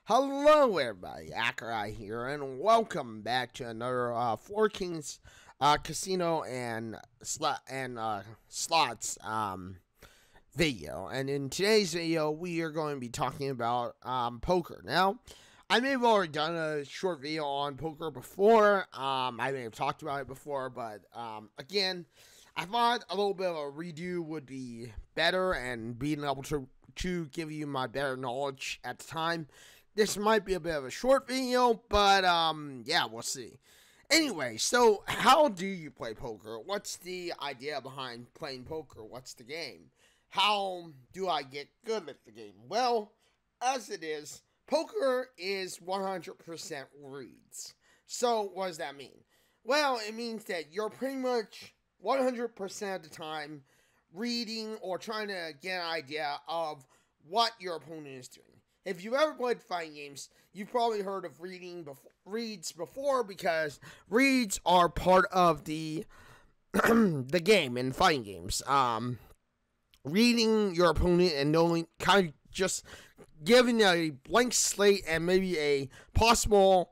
Hello, everybody. Accureye here, and welcome back to another Four Kings Casino and slots video. And in today's video, we are going to be talking about poker. Now, I may have already done a short video on poker before. I may have talked about it before, but again, I thought a little bit of a redo would be better, and being able to give you my better knowledge at the time. This might be a bit of a short video, but yeah, we'll see. Anyway, so how do you play poker? What's the idea behind playing poker? What's the game? How do I get good at the game? Well, as it is, poker is 100% reads. So what does that mean? Well, it means that you're pretty much 100% of the time reading or trying to get an idea of what your opponent is doing. If you've ever played fighting games, you've probably heard of reads before, because reads are part of the the game in fighting games. Reading your opponent and knowing, kind of just giving a blank slate and maybe a possible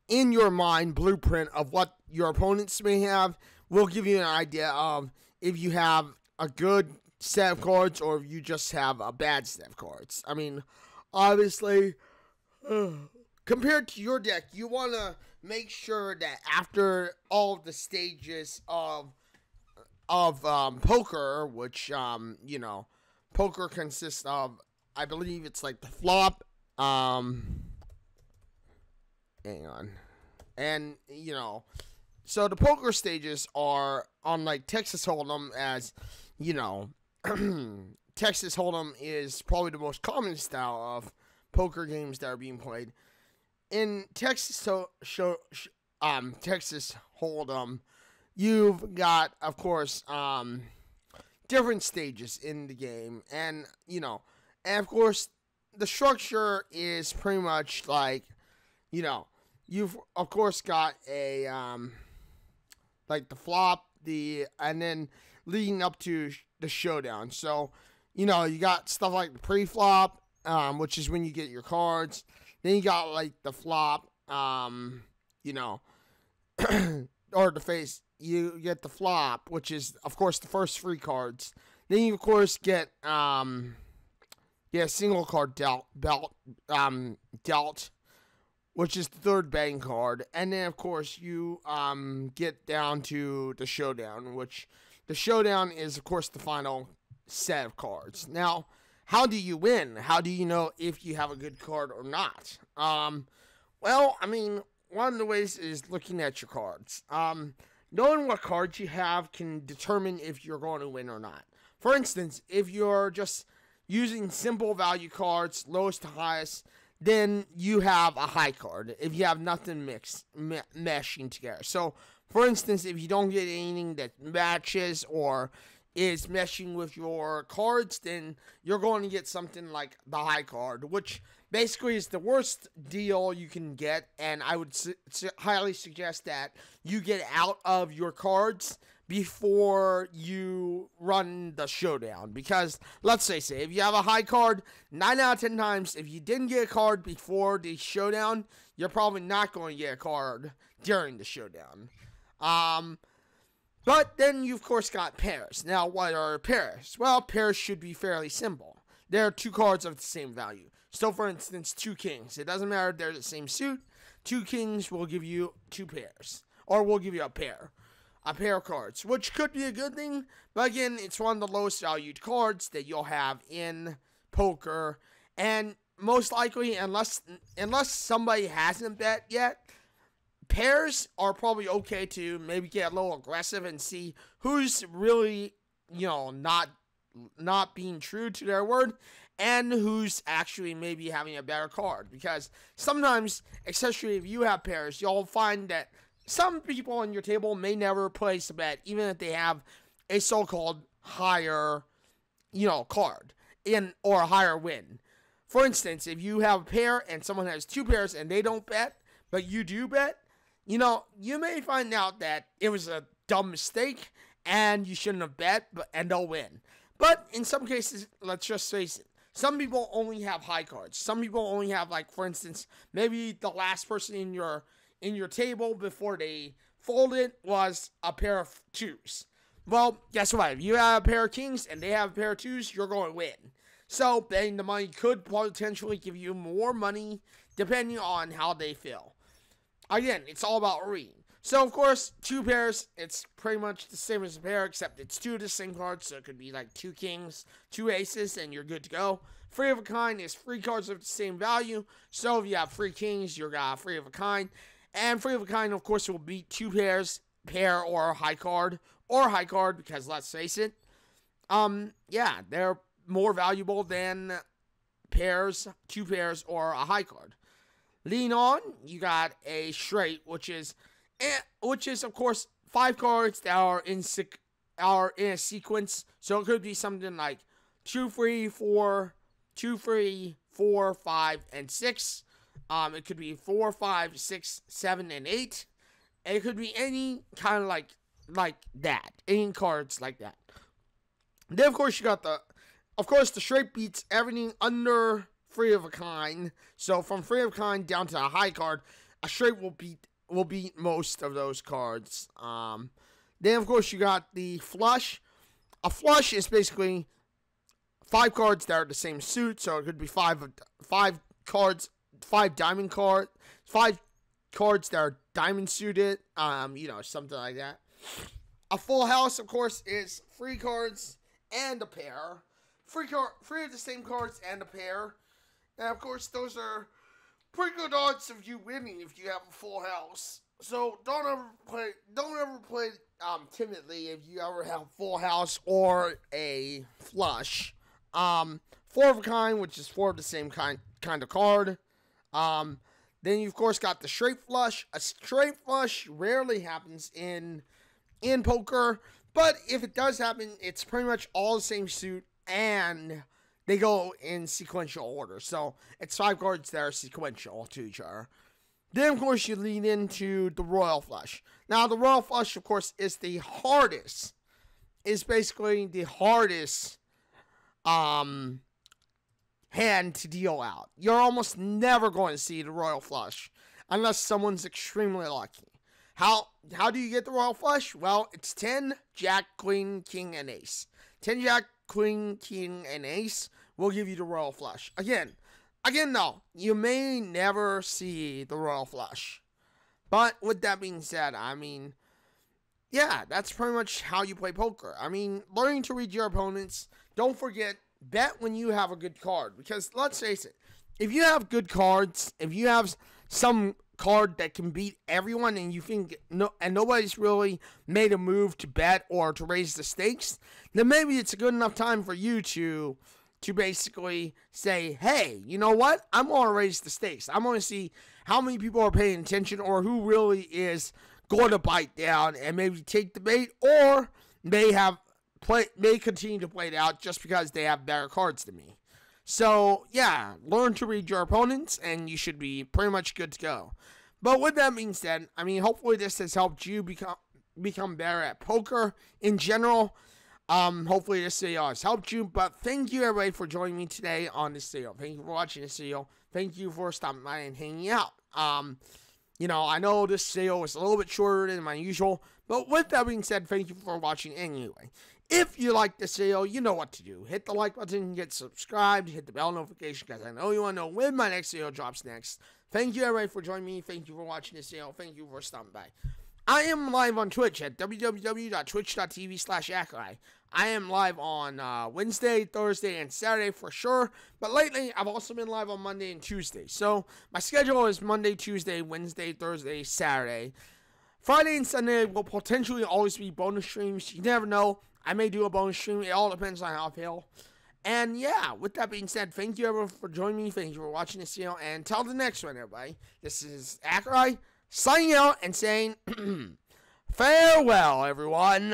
in your mind blueprint of what your opponents may have will give you an idea of if you have a good set of cards or if you just have a bad set of cards. I mean, obviously, compared to your deck, you want to make sure that after all of the stages of poker, which, poker consists of, I believe it's like the flop, hang on, and, so the poker stages are on, like, Texas Hold'em, as, Texas Hold'em is probably the most common style of poker games that are being played. In Texas Texas Hold'em, you've got, of course, different stages in the game, and of course, the structure is pretty much like, you've of course got a like the flop, and then leading up to the showdown. So, you got stuff like the pre-flop, which is when you get your cards. Then you got, like, the flop, or the face. You get the flop, which is, of course, the first three cards. Then you, of course, get, single card dealt, which is the third betting card. And then, of course, you get down to the showdown, which the showdown is, of course, the final set of cards. Now, how do you win? How do you know if you have a good card or not? Well, I mean, one of the ways is looking at your cards. Knowing what cards you have can determine if you're going to win or not. For instance, if you're just using simple value cards, lowest to highest, then you have a high card if you have nothing meshing together. So, for instance, if you don't get anything that matches or is meshing with your cards, then you're going to get something like the high card, which basically is the worst deal you can get, and I would highly suggest that you get out of your cards before you run the showdown. Because, let's say, if you have a high card, 9 out of 10 times, if you didn't get a card before the showdown, you're probably not going to get a card during the showdown. But then you, of course, got pairs. Now, what are pairs? Well, pairs should be fairly simple. There are two cards of the same value. So, for instance, two kings. It doesn't matter if they're the same suit. Two kings will give you two pairs. Or we'll give you a pair. A pair of cards, which could be a good thing. But again, it's one of the lowest valued cards that you'll have in poker. And most likely, unless somebody hasn't bet yet, pairs are probably okay to maybe get a little aggressive and see who's really, not being true to their word and who's actually maybe having a better card. Because sometimes, especially if you have pairs, you'll find that some people on your table may never place a bet, even if they have a so-called higher, card or a higher win. For instance, if you have a pair and someone has two pairs and they don't bet, but you do bet, you may find out that it was a dumb mistake and you shouldn't have bet, and they'll win. But in some cases, let's just face it, some people only have high cards. Some people only have, like, for instance, maybe the last person in your table before they fold it was a pair of twos. Well, guess what? If you have a pair of kings and they have a pair of twos, you're going to win. So, betting the money could potentially give you more money depending on how they feel. Again, it's all about reading. So, of course, two pairs, it's pretty much the same as a pair, except it's two of the same cards, so it could be like two kings, two aces, and you're good to go. Three of a kind is three cards of the same value, so if you have three kings, you're got three of a kind. And three of a kind, of course, will beat two pairs, pair or high card, because let's face it, yeah, they're more valuable than pairs, two pairs, or a high card. Lean on, you got a straight, which is of course 5 cards that are in a sequence. So it could be something like 2, 3, 4, 2, 3, 4, 5, and 6. It could be 4, 5, 6, 7, and 8. And it could be any kind of like that, any cards like that. Then of course you got the straight beats everything under 3 of a kind. So from 3 of a kind down to a high card, a straight will beat most of those cards. Then of course you got the flush. A flush is basically 5 cards that are the same suit, so it could be 5 cards, 5 diamond cards, 5 cards that are diamond suited, something like that. A full house, of course, is 3 cards and a pair. 3 of the same cards and a pair. And of course, those are pretty good odds of you winning if you have a full house. So don't ever play timidly if you ever have a full house or a flush. 4 of a kind, which is 4 of the same kind of card. Then you of course got the straight flush. A straight flush rarely happens in poker, but if it does happen, it's pretty much all the same suit and they go in sequential order. So it's 5 cards that are sequential to each other. Then, of course, you lead into the royal flush. Now, the royal flush, of course, is the hardest. Is basically the hardest hand to deal out. You're almost never going to see the royal flush unless someone's extremely lucky. How do you get the royal flush? Well, it's 10, jack, queen, king, and ace. 10, jack, queen, king, and ace will give you the royal flush. Again, though, you may never see the royal flush. But with that being said, yeah, that's pretty much how you play poker. Learning to read your opponents. Don't forget, bet when you have a good card. Because let's face it, if you have good cards, if you have some card that can beat everyone and you think nobody's really made a move to bet or to raise the stakes, then maybe it's a good enough time for you to basically say, hey, you know what? I'm going to raise the stakes. I'm going to see how many people are paying attention or who really is going to bite down and maybe take the bait, or may continue to play it out just because they have better cards than me. So, yeah, learn to read your opponents, and you should be pretty much good to go. But with that being said, hopefully this has helped you become better at poker in general. Hopefully this video has helped you. But thank you, everybody, for joining me today on this video. Thank you for watching this video. Thank you for stopping by and hanging out. I know this video was a little bit shorter than my usual. But with that being said, thank you for watching anyway. If you like this video, you know what to do. Hit the like button, get subscribed, hit the bell notification, because I know you want to know when my next video drops next. Thank you, everybody, for joining me. Thank you for watching this video. Thank you for stopping by. I am live on Twitch at www.twitch.tv/Accureye. I am live on Wednesday, Thursday, and Saturday for sure. But lately, I've also been live on Monday and Tuesday. So my schedule is Monday, Tuesday, Wednesday, Thursday, Saturday. Friday and Sunday will potentially always be bonus streams. You never know. I may do a bonus stream. It all depends on how I feel. And yeah, with that being said, thank you everyone for joining me. Thank you for watching this video. And until the next one, everybody. This is Accureye signing out and saying farewell, everyone.